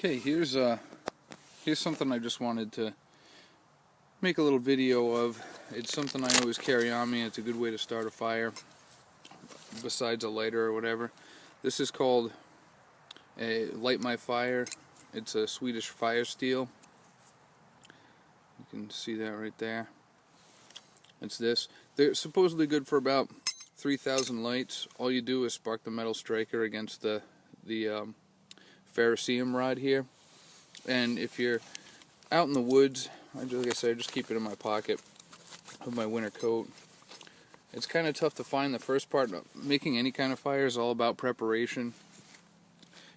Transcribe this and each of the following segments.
Okay, here's something I just wanted to make a little video of. It's something I always carry on me. It's a good way to start a fire besides a lighter or whatever. This is called a Light My Fire. It's a Swedish FireSteel. You can see that right there. It's this. They're supposedly good for about 3,000 lights. All you do is spark the metal striker against the FireSteel rod here, and if you're out in the woods, like I said, I just keep it in my pocket of my winter coat. It's kind of tough to find. The first part, making any kind of fire, is all about preparation,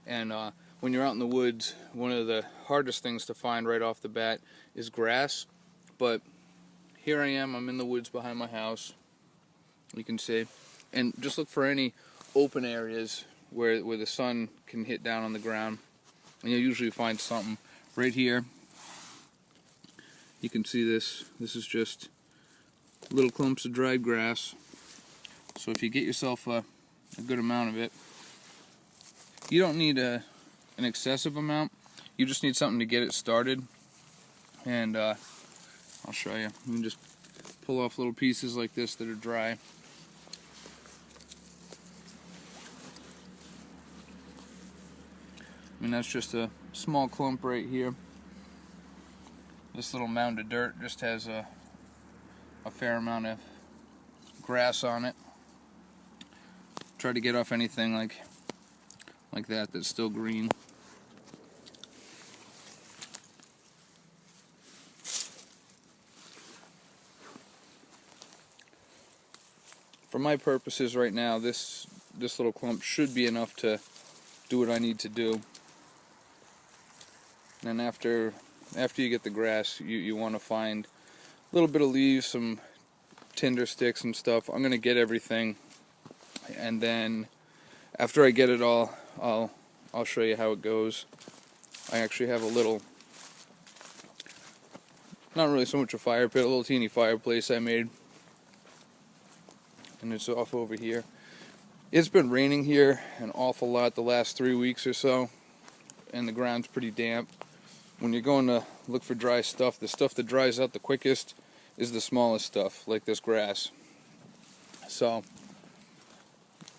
and when you're out in the woods, one of the hardest things to find right off the bat is grass. But here I am, I'm in the woods behind my house, you can see, and just look for any open areas where the sun can hit down on the ground, and you'll usually find something. Right here, you can see this. This is just little clumps of dried grass. So if you get yourself a good amount of it, you don't need an excessive amount. You just need something to get it started. And I'll show you. You can just pull off little pieces like this that are dry. I mean, that's just a small clump right here. This little mound of dirt just has a fair amount of grass on it. Try to get off anything like that that's still green. For my purposes right now, this little clump should be enough to do what I need to do. And after you get the grass, you want to find a little bit of leaves, some tinder sticks and stuff. I'm going to get everything, and then after I get it all, I'll show you how it goes. I actually have a little, not really so much a fire pit, a little teeny fireplace I made, and it's off over here. It's been raining here an awful lot the last 3 weeks or so, and the ground's pretty damp. When you're going to look for dry stuff, the stuff that dries out the quickest is the smallest stuff, like this grass. So,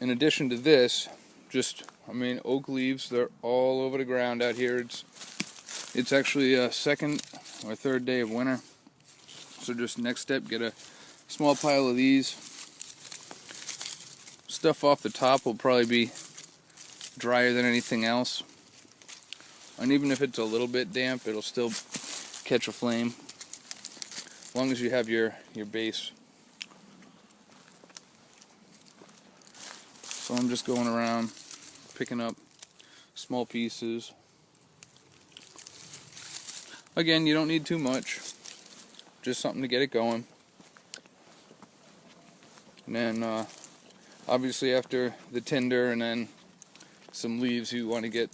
in addition to this, oak leaves, they're all over the ground out here. It's actually a second or third day of winter. So just next step, get a small pile of these. Stuff off the top will probably be drier than anything else. And even if it's a little bit damp, it'll still catch a flame, as long as you have your base. So I'm just going around picking up small pieces. Again, you don't need too much, just something to get it going. And then obviously after the tinder and then some leaves, you want to get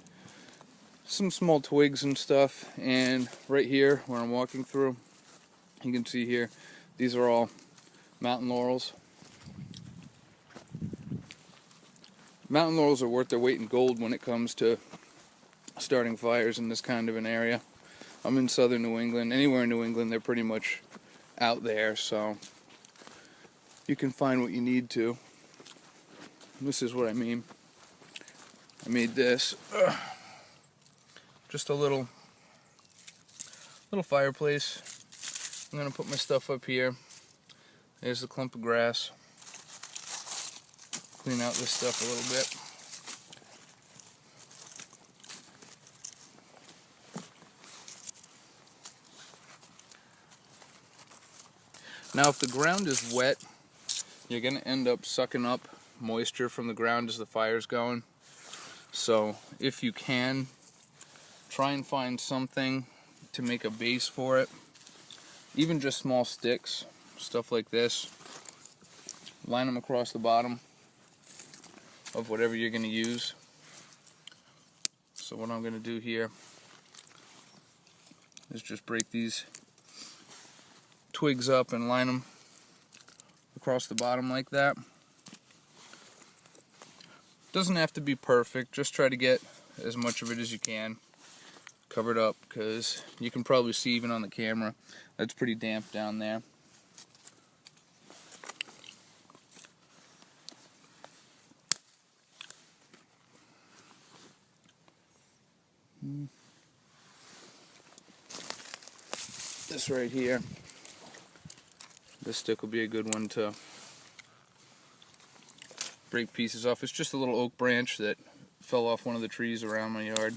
some small twigs and stuff. And right here where I'm walking through, you can see here, these are all mountain laurels. Mountain laurels are worth their weight in gold when it comes to starting fires in this kind of an area. I'm in southern New England. Anywhere in New England, they're pretty much out there, so you can find what you need to. This is what I mean. I made this. Just a little fireplace. I'm going to put my stuff up here. There's the clump of grass. Clean out this stuff a little bit. Now if the ground is wet, you're going to end up sucking up moisture from the ground as the fire's going. So if you can, try and find something to make a base for it. Even just small sticks, stuff like this. Line them across the bottom of whatever you're going to use. So what I'm going to do here is just break these twigs up and line them across the bottom like that. Doesn't have to be perfect, just try to get as much of it as you can. covered up, because you can probably see even on the camera that's pretty damp down there. This right here, this stick will be a good one to break pieces off. It's just a little oak branch that fell off one of the trees around my yard.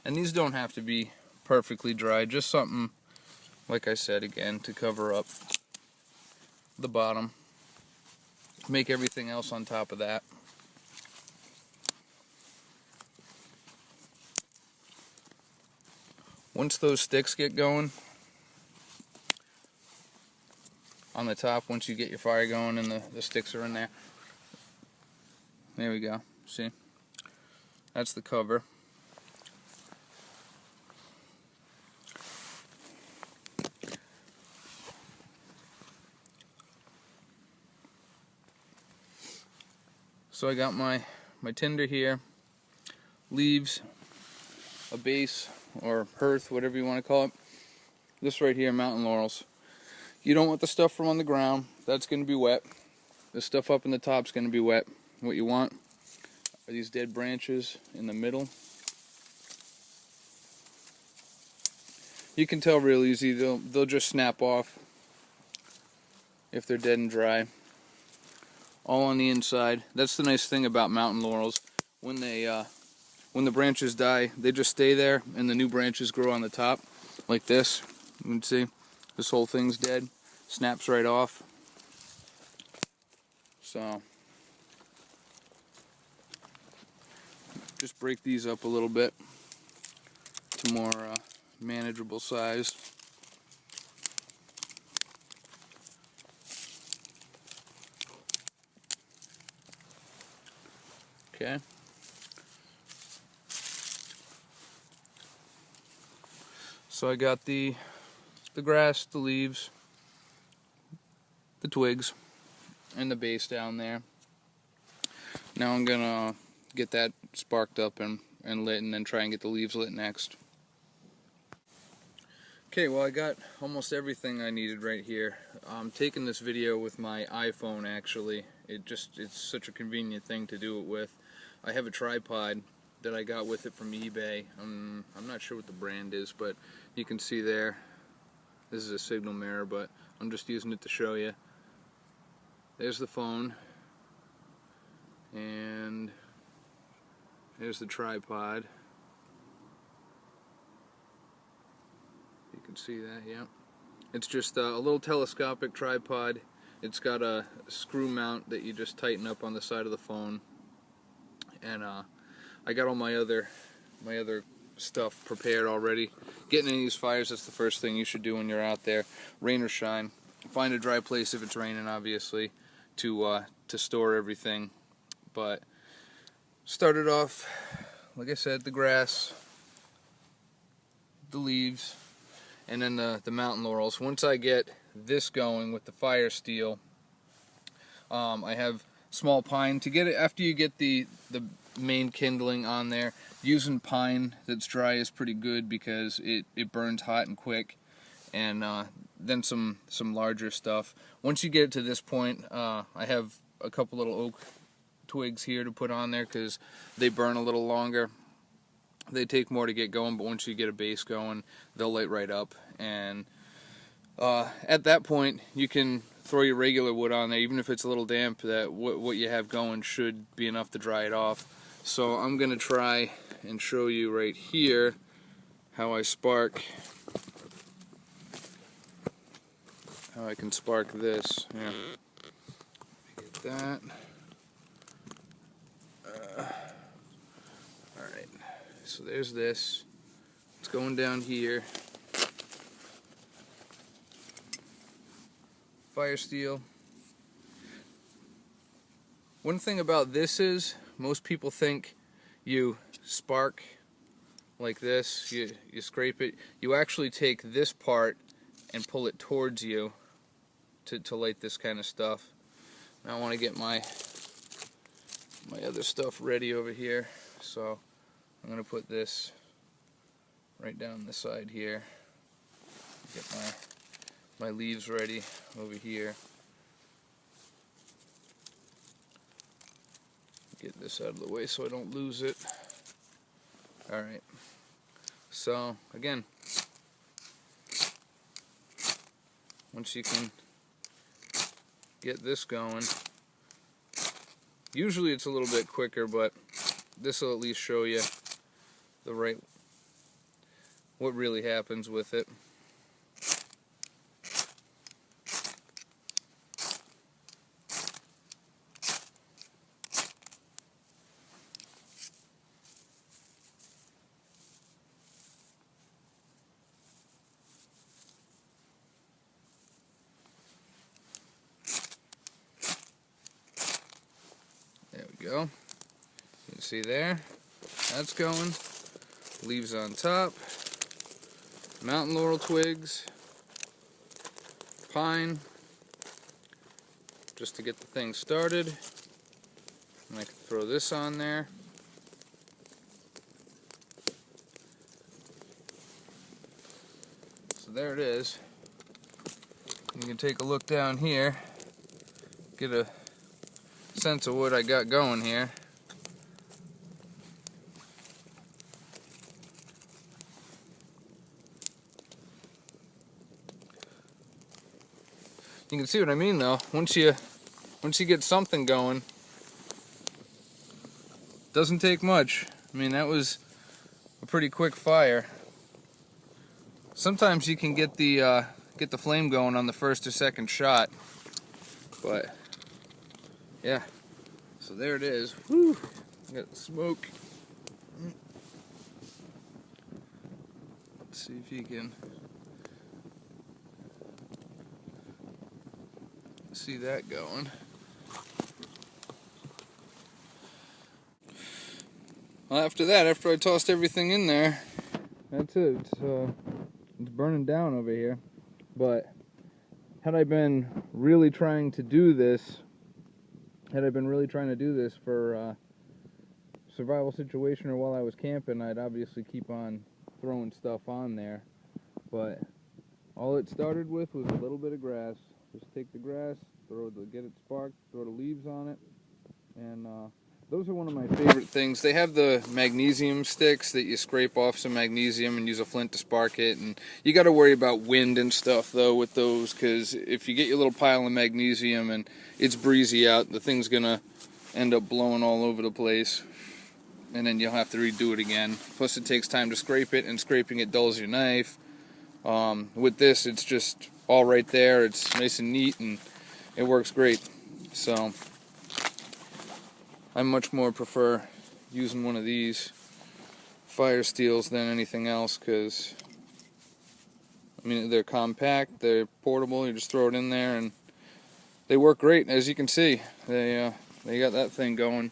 And these don't have to be perfectly dry, just something, like I said again, to cover up the bottom. Make everything else on top of that. Once those sticks get going on the top, once you get your fire going and the sticks are in there, there we go, see? That's the cover. So I got my tinder here, leaves, a base or hearth, whatever you want to call it. This right here, mountain laurels. You don't want the stuff from on the ground, that's going to be wet. The stuff up in the top is going to be wet. What you want are these dead branches in the middle. You can tell real easy, they'll just snap off if they're dead and dry. All on the inside. That's the nice thing about mountain laurels. When the branches die, they just stay there, and the new branches grow on the top, like this. You can see this whole thing's dead, snaps right off. So just break these up a little bit to more manageable size. Okay. So I got the grass, the leaves, the twigs, and the base down there. Now I'm gonna get that sparked up and lit, and then try and get the leaves lit next. Okay, well I got almost everything I needed right here. I'm taking this video with my iPhone actually. It's such a convenient thing to do it with. I have a tripod that I got with it from eBay. I'm not sure what the brand is, but you can see there. This is a signal mirror, but I'm just using it to show you. There's the phone, and there's the tripod. You can see that, yeah. It's just a little telescopic tripod. It's got a screw mount that you just tighten up on the side of the phone. And I got all my other stuff prepared already. Getting any of these fires, that's the first thing you should do when you're out there, rain or shine. Find a dry place if it's raining, obviously, to store everything. But started off, like I said, the grass, the leaves, and then the mountain laurels. Once I get this going with the FireSteel, I have small pine. To get it, after you get the main kindling on there, using pine that's dry is pretty good because it burns hot and quick. And then some larger stuff. Once you get to this point, I have a couple little oak twigs here to put on there because they burn a little longer. They take more to get going, but once you get a base going, they'll light right up. And at that point, you can throw your regular wood on there, even if it's a little damp. That what you have going should be enough to dry it off. So I'm gonna try and show you right here how I spark. How I can spark this. Yeah. Get that. Alright, so there's this. It's going down here. FireSteel. One thing about this is, most people think you spark like this, you scrape it. You actually take this part and pull it towards you to light this kind of stuff. Now I want to get my other stuff ready over here, so I'm going to put this right down the side here. Get my leaves ready over here. Get this out of the way so I don't lose it. Alright, so again, once you can get this going, usually it's a little bit quicker, but this will at least show you what really happens with it. There we go. You can see there, that's going. Leaves on top, mountain laurel twigs, pine, just to get the thing started. And I can throw this on there. So there it is. You can take a look down here, get a sense of what I got going here. You can see what I mean though. Once you get something going, doesn't take much. I mean, that was a pretty quick fire. Sometimes you can get the flame going on the first or second shot, but yeah. So there it is. Woo! Got the smoke. Let's see if you can see that going. Well, after that, after I tossed everything in there, that's it. It's burning down over here. But had I been really trying to do this for a survival situation or while I was camping, I'd obviously keep on throwing stuff on there. But all it started with was a little bit of grass. Just take the grass, get it sparked, throw the leaves on it, and those are one of my favorite things. They have the magnesium sticks that you scrape off some magnesium and use a flint to spark it, and you got to worry about wind and stuff though with those, because if you get your little pile of magnesium and it's breezy out, the thing's gonna end up blowing all over the place, and then you'll have to redo it again. Plus it takes time to scrape it, and scraping it dulls your knife. With this, it's just all right there. It's nice and neat, and it works great. So I much more prefer using one of these FireSteels than anything else, because I mean, they're compact, they're portable. You just throw it in there, and they work great. As you can see, they got that thing going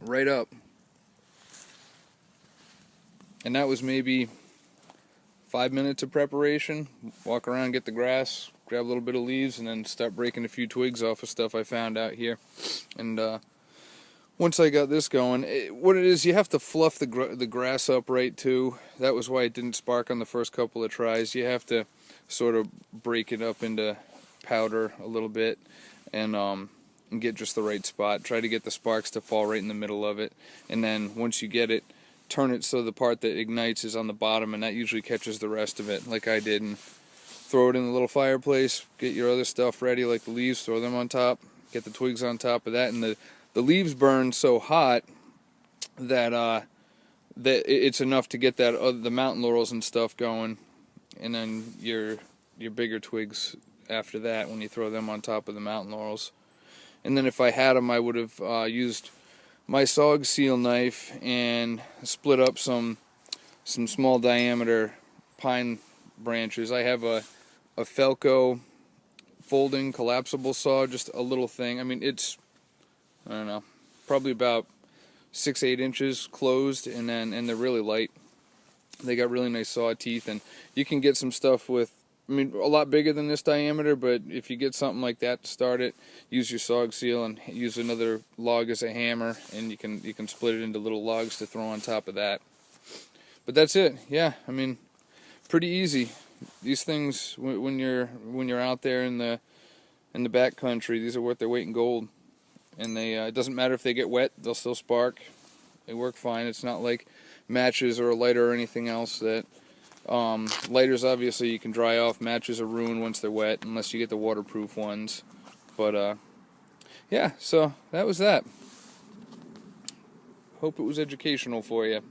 right up. And that was maybe 5 minutes of preparation. Walk around, get the grass, grab a little bit of leaves, and then start breaking a few twigs off of stuff I found out here. And once I got this going, what it is, you have to fluff the grass up right too. That was why it didn't spark on the first couple of tries. You have to sort of break it up into powder a little bit, and get just the right spot. Try to get the sparks to fall right in the middle of it, and then once you get it, turn it so the part that ignites is on the bottom, and that usually catches the rest of it, like I did. And throw it in the little fireplace, get your other stuff ready, like the leaves, throw them on top, get the twigs on top of that, and the leaves burn so hot that it's enough to get the mountain laurels and stuff going, and then your bigger twigs after that when you throw them on top of the mountain laurels. And then if I had them, I would have used my SOG seal knife and split up some small diameter pine branches. I have a Felco folding collapsible saw, just a little thing. I mean, it's, I don't know, probably about 6-8 inches closed, and they're really light. They got really nice saw teeth, and you can get some stuff with I mean, a lot bigger than this diameter, but if you get something like that to start it, use your SOG seal and use another log as a hammer, and you can split it into little logs to throw on top of that. But that's it. Yeah, I mean, pretty easy. These things, when you're out there in the back country, these are worth their weight in gold. And they it doesn't matter if they get wet; they'll still spark. They work fine. It's not like matches or a lighter or anything else that. Lighters, obviously, you can dry off. Matches are ruined once they're wet, unless you get the waterproof ones. But, yeah, so that was that. Hope it was educational for you.